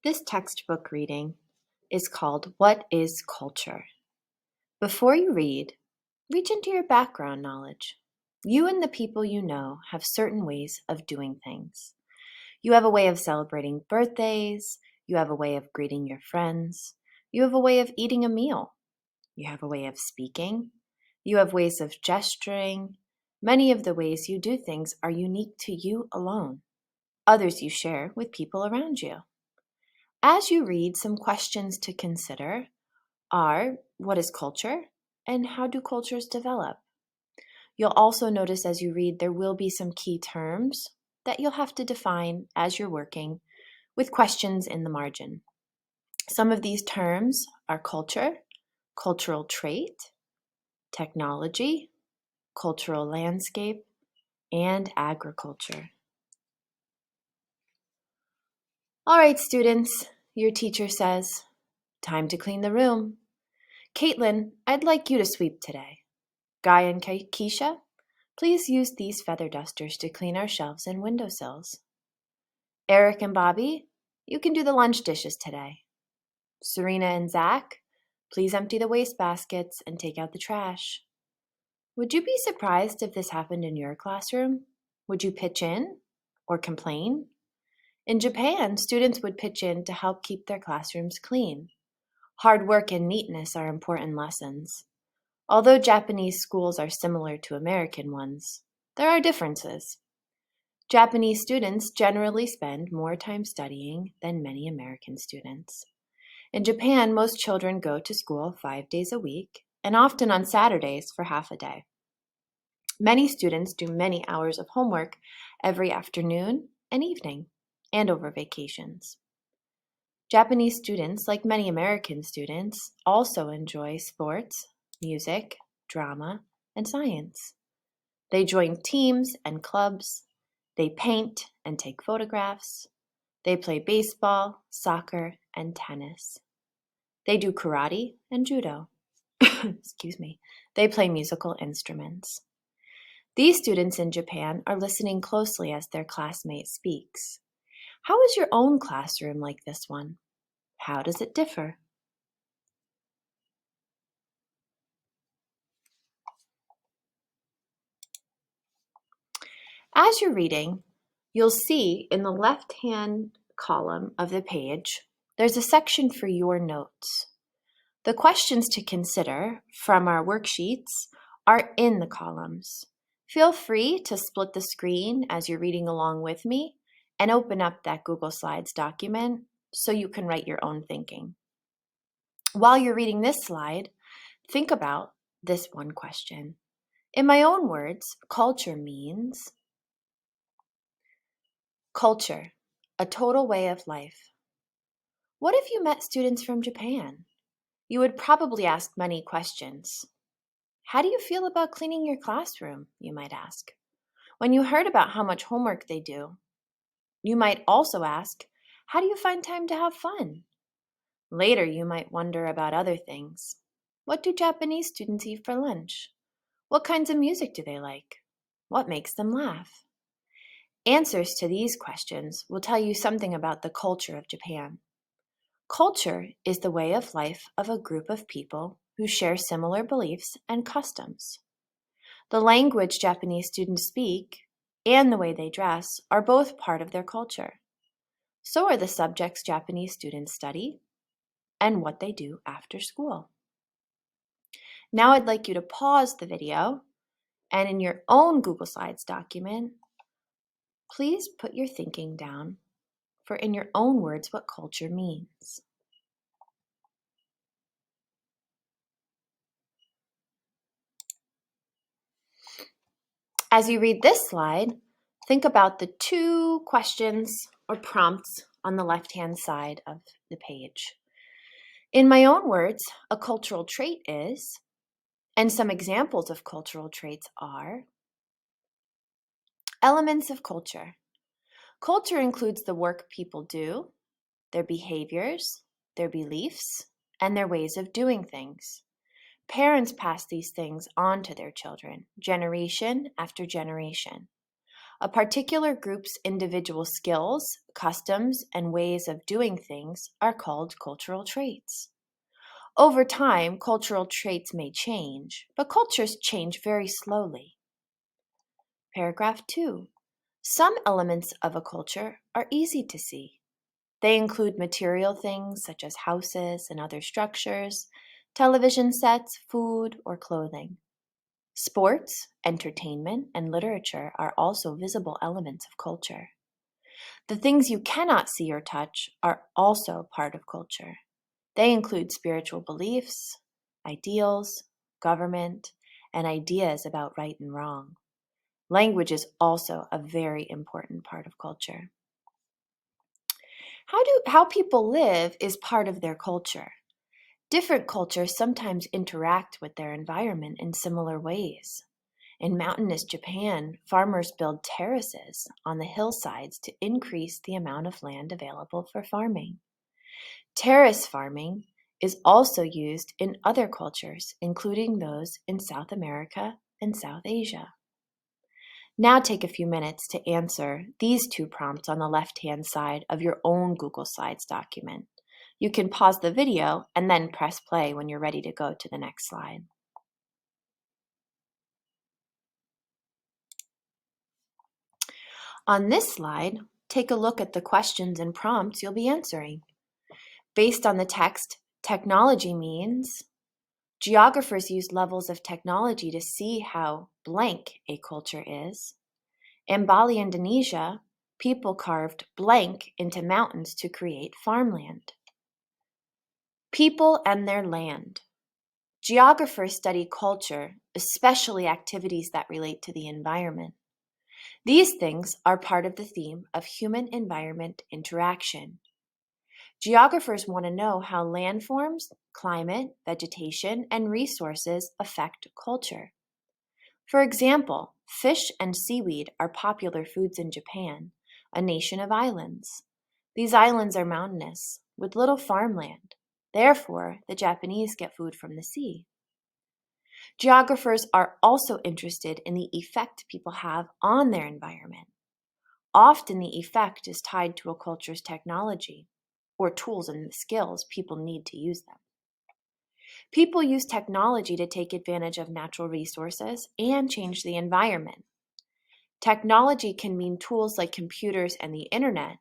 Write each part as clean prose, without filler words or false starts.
This textbook reading is called What is Culture? Before you read, reach into your background knowledge. You and the people you know have certain ways of doing things. You have a way of celebrating birthdays. You have a way of greeting your friends. You have a way of eating a meal. You have a way of speaking. You have ways of gesturing. Many of the ways you do things are unique to you alone. Others you share with people around you. As you read, some questions to consider are, what is culture and how do cultures develop? You'll also notice as you read there will be some key terms that you'll have to define as you're working with questions in the margin. Some of these terms are culture, cultural trait, technology, cultural landscape, and agriculture. All right, students, your teacher says, time to clean the room. Caitlin, I'd like you to sweep today. Guy and Keisha, please use these feather dusters to clean our shelves and windowsills. Eric and Bobby, you can do the lunch dishes today. Serena and Zach, please empty the waste baskets and take out the trash. Would you be surprised if this happened in your classroom? Would you pitch in or complain? In Japan, students would pitch in to help keep their classrooms clean. Hard work and neatness are important lessons. Although Japanese schools are similar to American ones, there are differences. Japanese students generally spend more time studying than many American students. In Japan, most children go to school 5 days a week and often on Saturdays for half a day. Many students do many hours of homework every afternoon and evening and over vacations. Japanese students, like many American students, also enjoy sports, music, drama, and science. They join teams and clubs. They paint and take photographs. They play baseball, soccer, and tennis. They do karate and judo. Excuse me. They play musical instruments. These students in Japan are listening closely as their classmate speaks. How is your own classroom like this one? How does it differ? As you're reading, you'll see in the left-hand column of the page, there's a section for your notes. The questions to consider from our worksheets are in the columns. Feel free to split the screen as you're reading along with me and open up that Google Slides document so you can write your own thinking. While you're reading this slide, think about this one question. In my own words, culture means culture, a total way of life. What if you met students from Japan? You would probably ask many questions. How do you feel about cleaning your classroom, you might ask. When you heard about how much homework they do, you might also ask, how do you find time to have fun? Later, you might wonder about other things. What do Japanese students eat for lunch? What kinds of music do they like? What makes them laugh? Answers to these questions will tell you something about the culture of Japan. Culture is the way of life of a group of people who share similar beliefs and customs. The language Japanese students speak and the way they dress are both part of their culture. So are the subjects Japanese students study and what they do after school. Now I'd like you to pause the video and in your own Google Slides document, please put your thinking down for in your own words what culture means. As you read this slide, think about the two questions or prompts on the left-hand side of the page. In my own words, a cultural trait is, and some examples of cultural traits are, elements of culture. Culture includes the work people do, their behaviors, their beliefs, and their ways of doing things. Parents pass these things on to their children, generation after generation. A particular group's individual skills, customs, and ways of doing things are called cultural traits. Over time, cultural traits may change, but cultures change very slowly. Paragraph 2. Some elements of a culture are easy to see. They include material things such as houses and other structures, television sets, food, or clothing. Sports, entertainment, and literature are also visible elements of culture. The things you cannot see or touch are also part of culture. They include spiritual beliefs, ideals, government, and ideas about right and wrong. Language is also a very important part of culture. How people live is part of their culture. Different cultures sometimes interact with their environment in similar ways. In mountainous Japan, farmers build terraces on the hillsides to increase the amount of land available for farming. Terrace farming is also used in other cultures, including those in South America and South Asia. Now take a few minutes to answer these two prompts on the left-hand side of your own Google Slides document. You can pause the video and then press play when you're ready to go to the next slide. On this slide, take a look at the questions and prompts you'll be answering. Based on the text, technology means geographers use levels of technology to see how blank a culture is. In Bali, Indonesia, people carved blank into mountains to create farmland. People and their land. Geographers study culture, especially activities that relate to the environment. These things are part of the theme of human-environment interaction. Geographers want to know how landforms, climate, vegetation, and resources affect culture. For example, fish and seaweed are popular foods in Japan, a nation of islands. These islands are mountainous, with little farmland. Therefore, the Japanese get food from the sea. Geographers are also interested in the effect people have on their environment. Often the effect is tied to a culture's technology, or tools and skills people need to use them. People use technology to take advantage of natural resources and change the environment. Technology can mean tools like computers and the internet,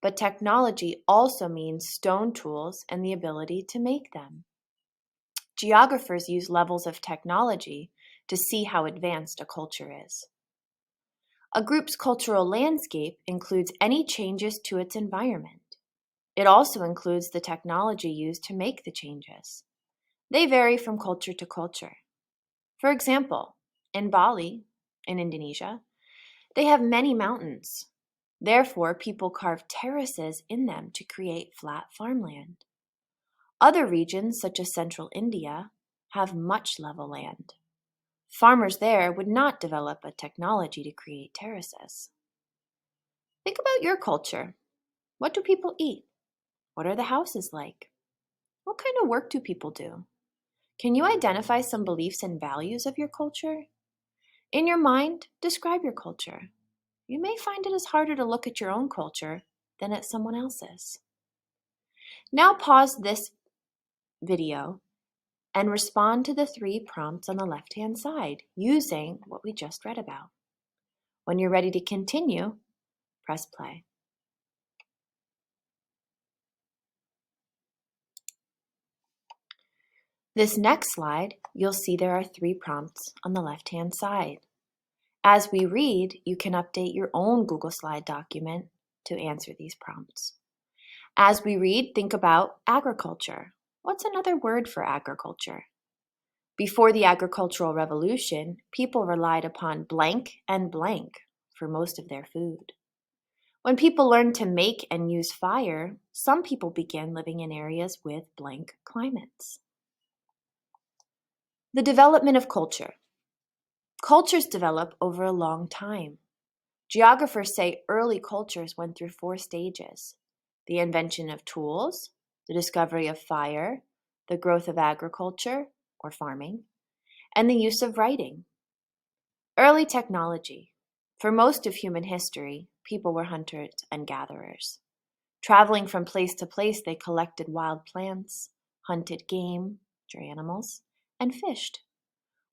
but technology also means stone tools and the ability to make them. Geographers use levels of technology to see how advanced a culture is. A group's cultural landscape includes any changes to its environment. It also includes the technology used to make the changes. They vary from culture to culture. For example, in Bali, in Indonesia, they have many mountains. Therefore, people carve terraces in them to create flat farmland. Other regions, such as central India, have much level land. Farmers there would not develop a technology to create terraces. Think about your culture. What do people eat? What are the houses like? What kind of work do people do? Can you identify some beliefs and values of your culture? In your mind, describe your culture. You may find it is harder to look at your own culture than at someone else's. Now pause this video and respond to the 3 prompts on the left-hand side using what we just read about. When you're ready to continue, press play. This next slide, you'll see there are 3 prompts on the left-hand side. As we read, you can update your own Google Slide document to answer these prompts. As we read, think about agriculture. What's another word for agriculture? Before the agricultural revolution, people relied upon blank and blank for most of their food. When people learned to make and use fire, some people began living in areas with blank climates. The development of culture. Cultures develop over a long time. Geographers say early cultures went through 4 stages: the invention of tools, the discovery of fire, the growth of agriculture, or farming, and the use of writing. Early technology. For most of human history, people were hunters and gatherers. Traveling from place to place, they collected wild plants, hunted game, or animals, and fished.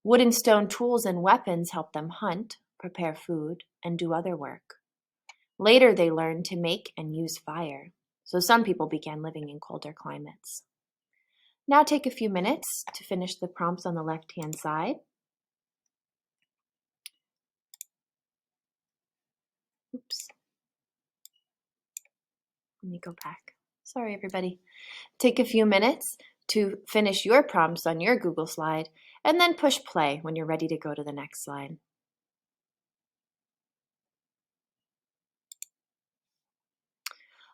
Wood and stone tools and weapons helped them hunt, prepare food, and do other work. Later, they learned to make and use fire, so some people began living in colder climates. Now take a few minutes to finish the prompts on the left-hand side. Oops. Let me go back. Sorry, everybody. Take a few minutes to finish your prompts on your Google slide, and then push play when you're ready to go to the next slide.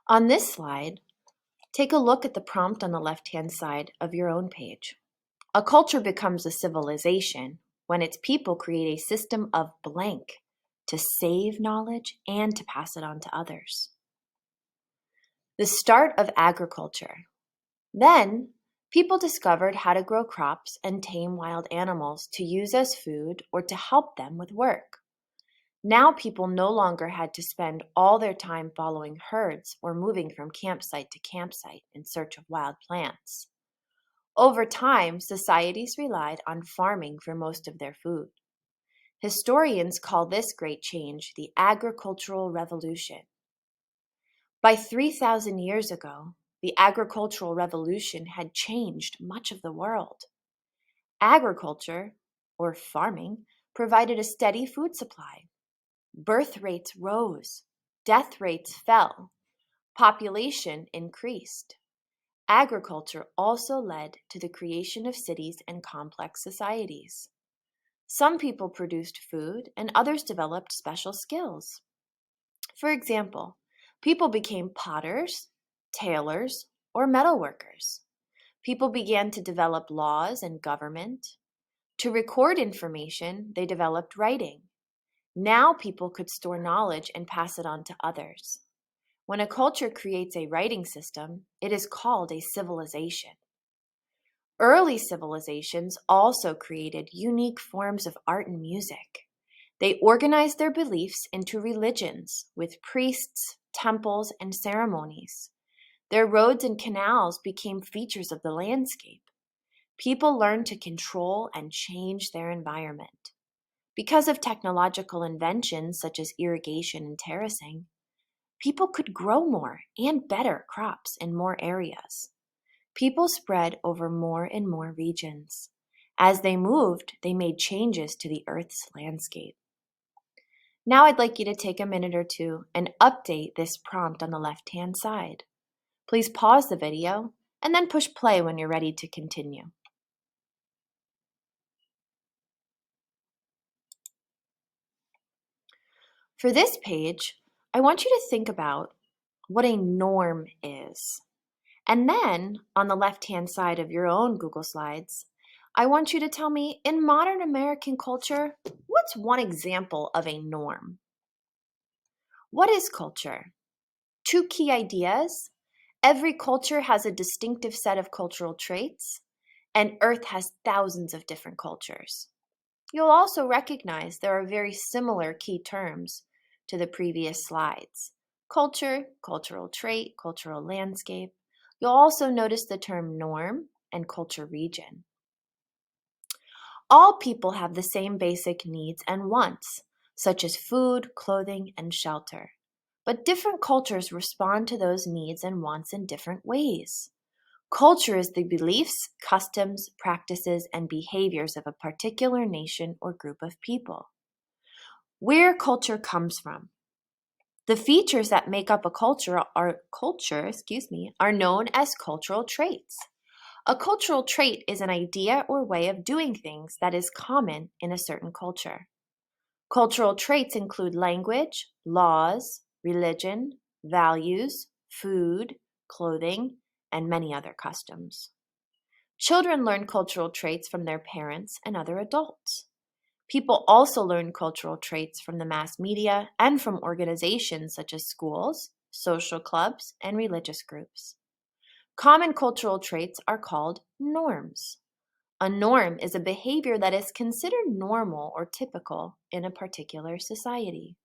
On this slide, take a look at the prompt on the left-hand side of your own page. A culture becomes a civilization when its people create a system of blank to save knowledge and to pass it on to others. The start of agriculture. Then, people discovered how to grow crops and tame wild animals to use as food or to help them with work. Now people no longer had to spend all their time following herds or moving from campsite to campsite in search of wild plants. Over time, societies relied on farming for most of their food. Historians call this great change the agricultural revolution. By 3,000 years ago, the agricultural revolution had changed much of the world. Agriculture, or farming, provided a steady food supply. Birth rates rose, death rates fell, population increased. Agriculture also led to the creation of cities and complex societies. Some people produced food and others developed special skills. For example, people became potters, tailors, or metalworkers. People began to develop laws and government. To record information, they developed writing. Now people could store knowledge and pass it on to others. When a culture creates a writing system, it is called a civilization. Early civilizations also created unique forms of art and music. They organized their beliefs into religions with priests, temples, and ceremonies. Their roads and canals became features of the landscape. People learned to control and change their environment. Because of technological inventions such as irrigation and terracing, people could grow more and better crops in more areas. People spread over more and more regions. As they moved, they made changes to the Earth's landscape. Now I'd like you to take a minute or two and update this prompt on the left-hand side. Please pause the video and then push play when you're ready to continue. For this page, I want you to think about what a norm is. And then, on the left-hand side of your own Google Slides, I want you to tell me, in modern American culture, what's one example of a norm? What is culture? Two key ideas. Every culture has a distinctive set of cultural traits, and Earth has thousands of different cultures. You'll also recognize there are very similar key terms to the previous slides. Culture, cultural trait, cultural landscape. You'll also notice the term norm and culture region. All people have the same basic needs and wants, such as food, clothing, and shelter. But different cultures respond to those needs and wants in different ways. Culture is the beliefs, customs, practices, and behaviors of a particular nation or group of people. Where culture comes from. The features that make up a culture are known as cultural traits. A cultural trait is an idea or way of doing things that is common in a certain culture. Cultural traits include language, laws, religion, values, food, clothing, and many other customs. Children learn cultural traits from their parents and other adults. People also learn cultural traits from the mass media and from organizations such as schools, social clubs, and religious groups. Common cultural traits are called norms. A norm is a behavior that is considered normal or typical in a particular society.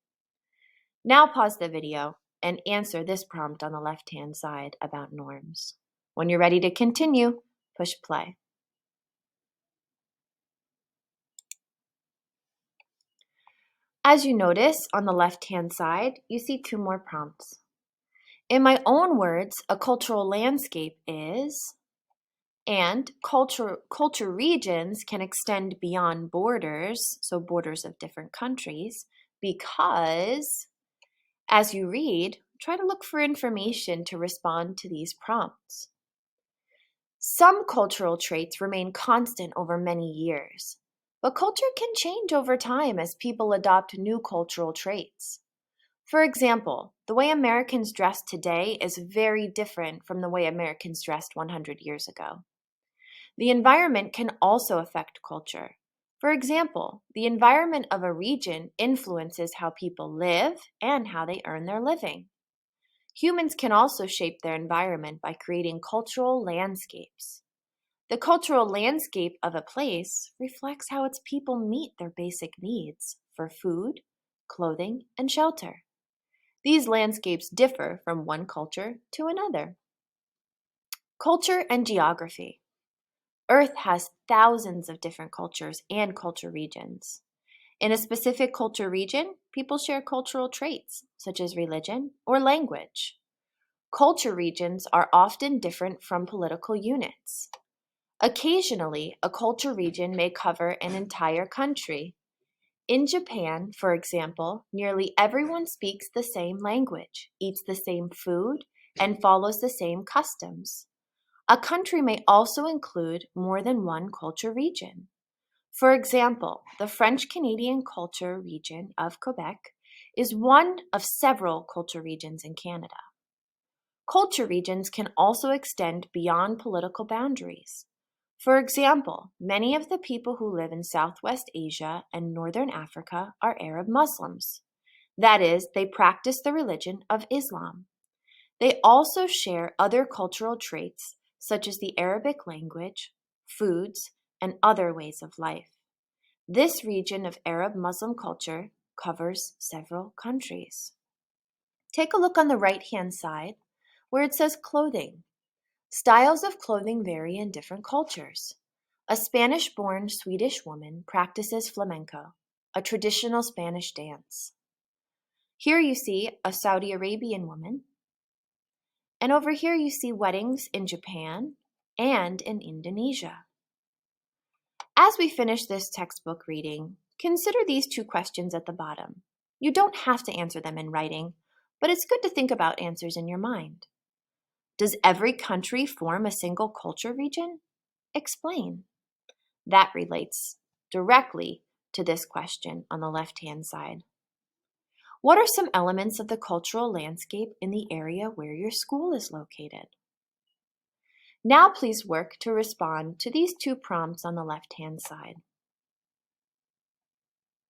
Now pause the video and answer this prompt on the left-hand side about norms. When you're ready to continue, push play. As you notice, on the left-hand side, you see 2 more prompts. In my own words, a cultural landscape is, and culture regions can extend beyond borders, so borders of different countries, because, as you read, try to look for information to respond to these prompts. Some cultural traits remain constant over many years, but culture can change over time as people adopt new cultural traits. For example, the way Americans dress today is very different from the way Americans dressed 100 years ago. The environment can also affect culture. For example, the environment of a region influences how people live and how they earn their living. Humans can also shape their environment by creating cultural landscapes. The cultural landscape of a place reflects how its people meet their basic needs for food, clothing, and shelter. These landscapes differ from one culture to another. Culture and geography. Earth has thousands of different cultures and culture regions. In a specific culture region, people share cultural traits, such as religion or language. Culture regions are often different from political units. Occasionally, a culture region may cover an entire country. In Japan, for example, nearly everyone speaks the same language, eats the same food, and follows the same customs. A country may also include more than one culture region. For example, the French-Canadian culture region of Quebec is one of several culture regions in Canada. Culture regions can also extend beyond political boundaries. For example, many of the people who live in Southwest Asia and Northern Africa are Arab Muslims. That is, they practice the religion of Islam. They also share other cultural traits such as the Arabic language, foods, and other ways of life. This region of Arab Muslim culture covers several countries. Take a look on the right-hand side where it says clothing. Styles of clothing vary in different cultures. A Spanish-born Swedish woman practices flamenco, a traditional Spanish dance. Here you see a Saudi Arabian woman. And over here you see weddings in Japan and in Indonesia. As we finish this textbook reading, consider these 2 questions at the bottom. You don't have to answer them in writing, but it's good to think about answers in your mind. Does every country form a single culture region? Explain. That relates directly to this question on the left-hand side. What are some elements of the cultural landscape in the area where your school is located? Now please work to respond to these 2 prompts on the left-hand side.